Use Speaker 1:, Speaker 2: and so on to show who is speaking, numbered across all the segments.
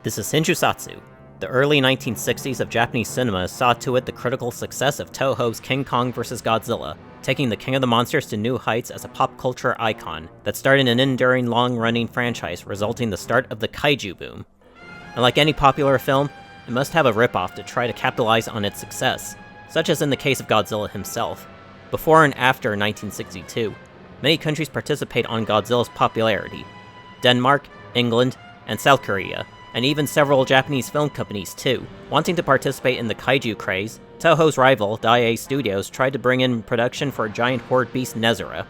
Speaker 1: This is Shinjusatsu. The early 1960s of Japanese cinema saw to it the critical success of Toho's King Kong vs. Godzilla, taking the King of the Monsters to new heights as a pop culture icon that started an enduring long-running franchise, resulting in the start of the kaiju boom. And like any popular film, it must have a ripoff to try to capitalize on its success, such as in the case of Godzilla himself. Before and after 1962, many countries participate on Godzilla's popularity. Denmark, England, and South Korea, and even several Japanese film companies too. Wanting to participate in the kaiju craze, Toho's rival, Daiei Studios, tried to bring in production for giant horde beast Nezura.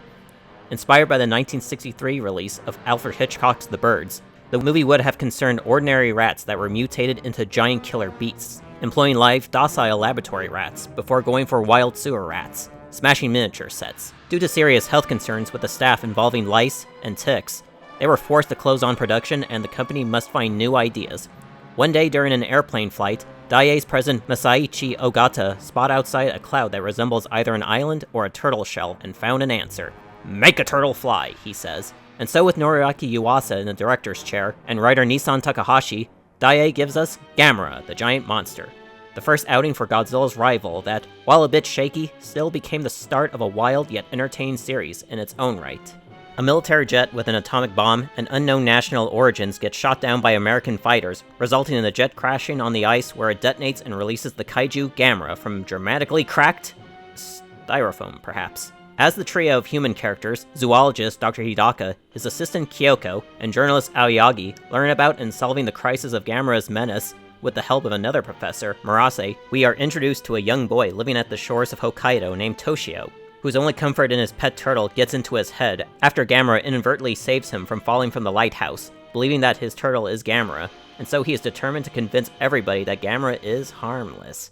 Speaker 1: Inspired by the 1963 release of Alfred Hitchcock's The Birds, the movie would have concerned ordinary rats that were mutated into giant killer beasts, employing live, docile laboratory rats before going for wild sewer rats, smashing miniature sets. Due to serious health concerns with the staff involving lice and ticks, they were forced to close on production, and the company must find new ideas. One day during an airplane flight, Daiei's president Masaichi Ogata spotted outside a cloud that resembles either an island or a turtle shell and found an answer. "Make a turtle fly," he says. And so with Noriaki Yuasa in the director's chair and writer Nissan Takahashi, Daiei gives us Gamera, the giant monster. The first outing for Godzilla's rival that, while a bit shaky, still became the start of a wild yet entertaining series in its own right. A military jet with an atomic bomb and unknown national origins gets shot down by American fighters, resulting in the jet crashing on the ice where it detonates and releases the kaiju Gamera from dramatically cracked styrofoam, perhaps. As the trio of human characters, zoologist Dr. Hidaka, his assistant Kyoko, and journalist Aoyagi learn about and solving the crisis of Gamera's menace with the help of another professor, Murase, we are introduced to a young boy living at the shores of Hokkaido named Toshio, whose only comfort in his pet turtle gets into his head after Gamera inadvertently saves him from falling from the lighthouse, believing that his turtle is Gamera, and so he is determined to convince everybody that Gamera is harmless.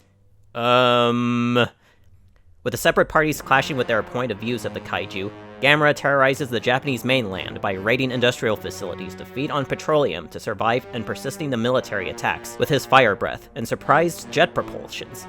Speaker 1: With the separate parties clashing with their point of views of the kaiju, Gamera terrorizes the Japanese mainland by raiding industrial facilities to feed on petroleum to survive and persisting the military attacks with his fire breath and surprised jet propulsions.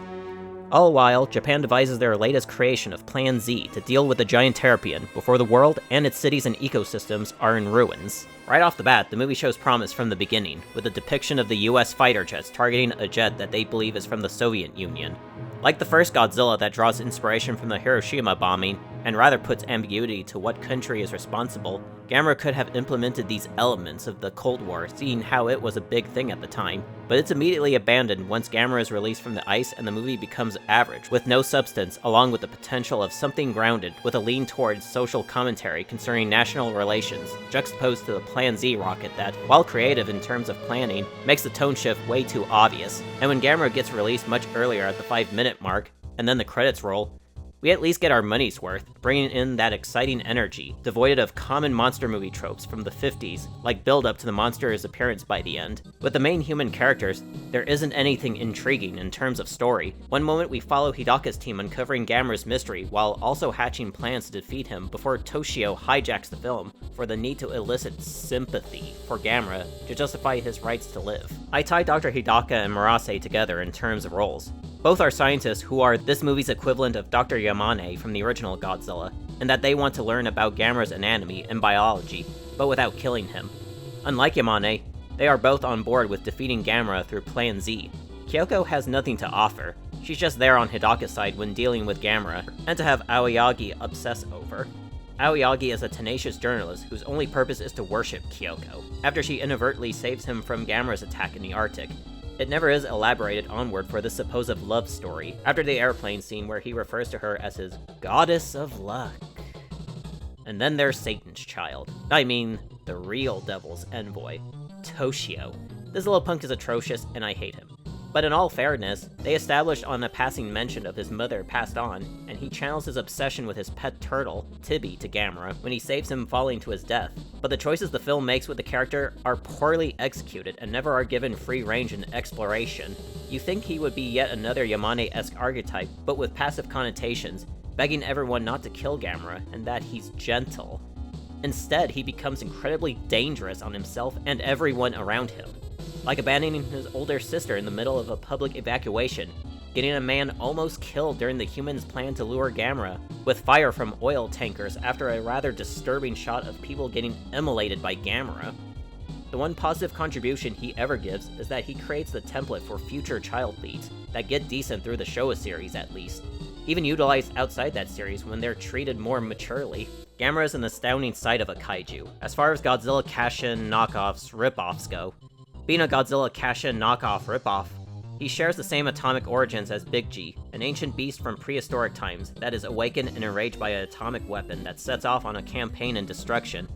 Speaker 1: All the while, Japan devises their latest creation of Plan Z to deal with the giant terrapian before the world and its cities and ecosystems are in ruins. Right off the bat, the movie shows promise from the beginning, with a depiction of the US fighter jets targeting a jet that they believe is from the Soviet Union. Like the first Godzilla that draws inspiration from the Hiroshima bombing, and rather puts ambiguity to what country is responsible, Gamera could have implemented these elements of the Cold War, seeing how it was a big thing at the time, but it's immediately abandoned once Gamera is released from the ice and the movie becomes average, with no substance, along with the potential of something grounded, with a lean towards social commentary concerning national relations, juxtaposed to the Plan Z rocket that, while creative in terms of planning, makes the tone shift way too obvious. And when Gamera gets released much earlier at the 5-minute mark, and then the credits roll, we at least get our money's worth, bringing in that exciting energy, devoid of common monster movie tropes from the 50s, like build-up to the monster's appearance by the end. With the main human characters, there isn't anything intriguing in terms of story. One moment we follow Hidaka's team uncovering Gamera's mystery, while also hatching plans to defeat him before Toshio hijacks the film for the need to elicit sympathy for Gamera to justify his rights to live. I tie Dr. Hidaka and Murase together in terms of roles. Both are scientists who are this movie's equivalent of Dr. Yamane from the original Godzilla, and that they want to learn about Gamera's anatomy and biology, but without killing him. Unlike Yamane, they are both on board with defeating Gamera through Plan Z. Kyoko has nothing to offer. She's just there on Hidaka's side when dealing with Gamera, and to have Aoyagi obsess over. Aoyagi is a tenacious journalist whose only purpose is to worship Kyoko, after she inadvertently saves him from Gamera's attack in the Arctic. It never is elaborated onward for the supposed love story, after the airplane scene where he refers to her as his goddess of luck. And then there's Satan's child. I mean, the real devil's envoy, Toshio. This little punk is atrocious, and I hate him. But in all fairness, they established on a passing mention of his mother passed on, and he channels his obsession with his pet turtle, Tibby, to Gamera when he saves him falling to his death. But the choices the film makes with the character are poorly executed and never are given free range in exploration. You think he would be yet another Yamane-esque archetype, but with passive connotations, begging everyone not to kill Gamera, and that he's gentle. Instead, he becomes incredibly dangerous on himself and everyone around him. Like abandoning his older sister in the middle of a public evacuation, getting a man almost killed during the humans' plan to lure Gamera, with fire from oil tankers after a rather disturbing shot of people getting immolated by Gamera. The one positive contribution he ever gives is that he creates the template for future child leads that get decent through the Showa series at least, even utilized outside that series when they're treated more maturely. Gamera is an astounding sight of a kaiju, as far as Godzilla cash-in knockoffs ripoffs go. Being a Godzilla cash-in knockoff ripoff, he shares the same atomic origins as Big G, an ancient beast from prehistoric times that is awakened and enraged by an atomic weapon that sets off on a campaign in destruction,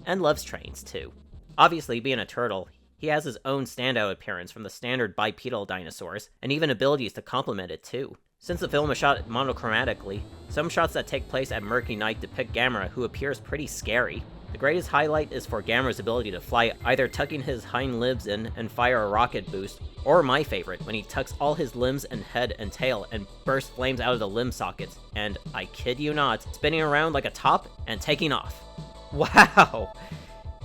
Speaker 1: and loves trains too. Obviously, being a turtle, he has his own standout appearance from the standard bipedal dinosaurs, and even abilities to complement it too. Since the film is shot monochromatically, some shots that take place at murky night depict Gamera, who appears pretty scary. The greatest highlight is for Gamera's ability to fly, either tucking his hind limbs in and fire a rocket boost, or my favorite, when he tucks all his limbs and head and tail and bursts flames out of the limb sockets, and, I kid you not, spinning around like a top and taking off. Wow!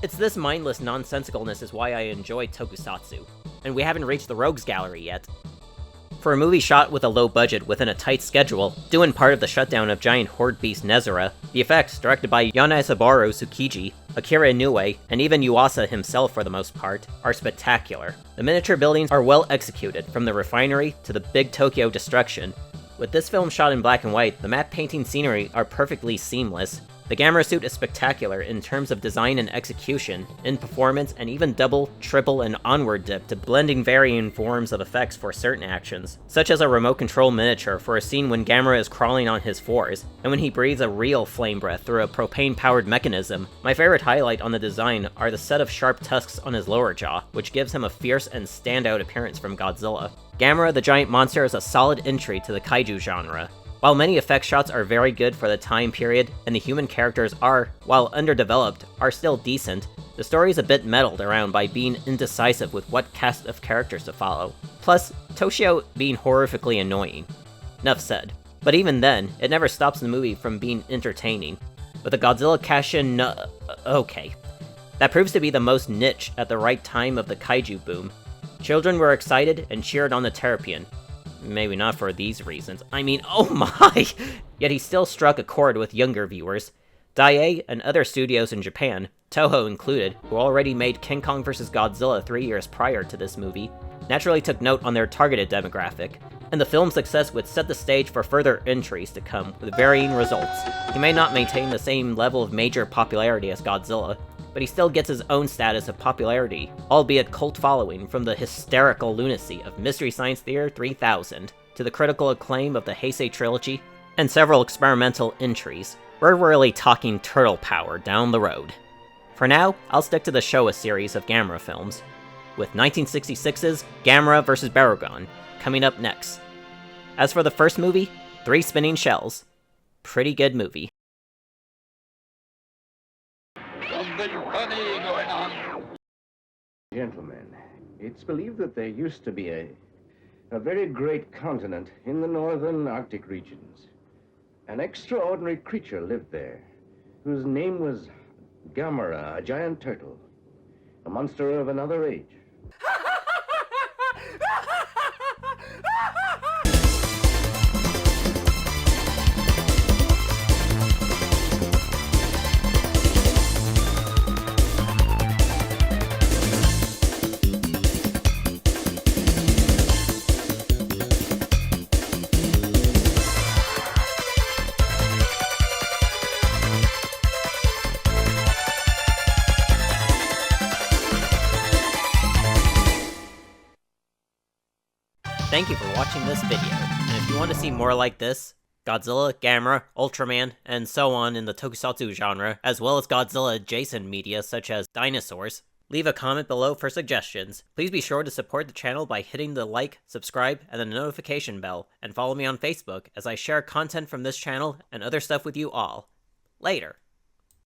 Speaker 1: It's this mindless nonsensicalness is why I enjoy tokusatsu, and we haven't reached the Rogues Gallery yet. For a movie shot with a low budget within a tight schedule, due in part of the shutdown of giant horde beast Nezura, the effects, directed by Yanasabaru Tsukiji, Akira Inoue, and even Yuasa himself for the most part, are spectacular. The miniature buildings are well executed, from the refinery to the big Tokyo destruction. With this film shot in black and white, the matte painting scenery are perfectly seamless. The Gamera suit is spectacular in terms of design and execution, in performance, and even double, triple, and onward dip to blending varying forms of effects for certain actions, such as a remote control miniature for a scene when Gamera is crawling on his fours, and when he breathes a real flame breath through a propane-powered mechanism. My favorite highlight on the design are the set of sharp tusks on his lower jaw, which gives him a fierce and standout appearance from Godzilla. Gamera the giant monster is a solid entry to the kaiju genre. While many effect shots are very good for the time period, and the human characters are, while underdeveloped, are still decent, the story is a bit meddled around by being indecisive with what cast of characters to follow. Plus, Toshio being horrifically annoying. Enough said. But even then, it never stops the movie from being entertaining. With a Godzilla cash-in okay. That proves to be the most niche at the right time of the kaiju boom. Children were excited and cheered on the Terrapian. Maybe not for these reasons. I mean, oh my! Yet he still struck a chord with younger viewers. Daiei and other studios in Japan, Toho included, who already made King Kong vs. Godzilla 3 years prior to this movie, naturally took note on their targeted demographic, and the film's success would set the stage for further entries to come with varying results. He may not maintain the same level of major popularity as Godzilla, but he still gets his own status of popularity, albeit cult following, from the hysterical lunacy of Mystery Science Theater 3000 to the critical acclaim of the Heisei trilogy, and several experimental entries. We're really talking turtle power down the road. For now, I'll stick to the Showa series of Gamera films, with 1966's Gamera vs. Barugon coming up next. As for the first movie, 3 Spinning Shells. Pretty good movie.
Speaker 2: Something funny going on.
Speaker 3: Gentlemen, it's believed that there used to be a very great continent in the northern Arctic regions. An extraordinary creature lived there, whose name was Gamera, a giant turtle, a monster of another age.
Speaker 1: Thank you for watching this video, and if you want to see more like this, Godzilla, Gamera, Ultraman, and so on in the tokusatsu genre, as well as Godzilla-adjacent media such as dinosaurs, leave a comment below for suggestions. Please be sure to support the channel by hitting the like, subscribe, and the notification bell, and follow me on Facebook as I share content from this channel and other stuff with you all. Later.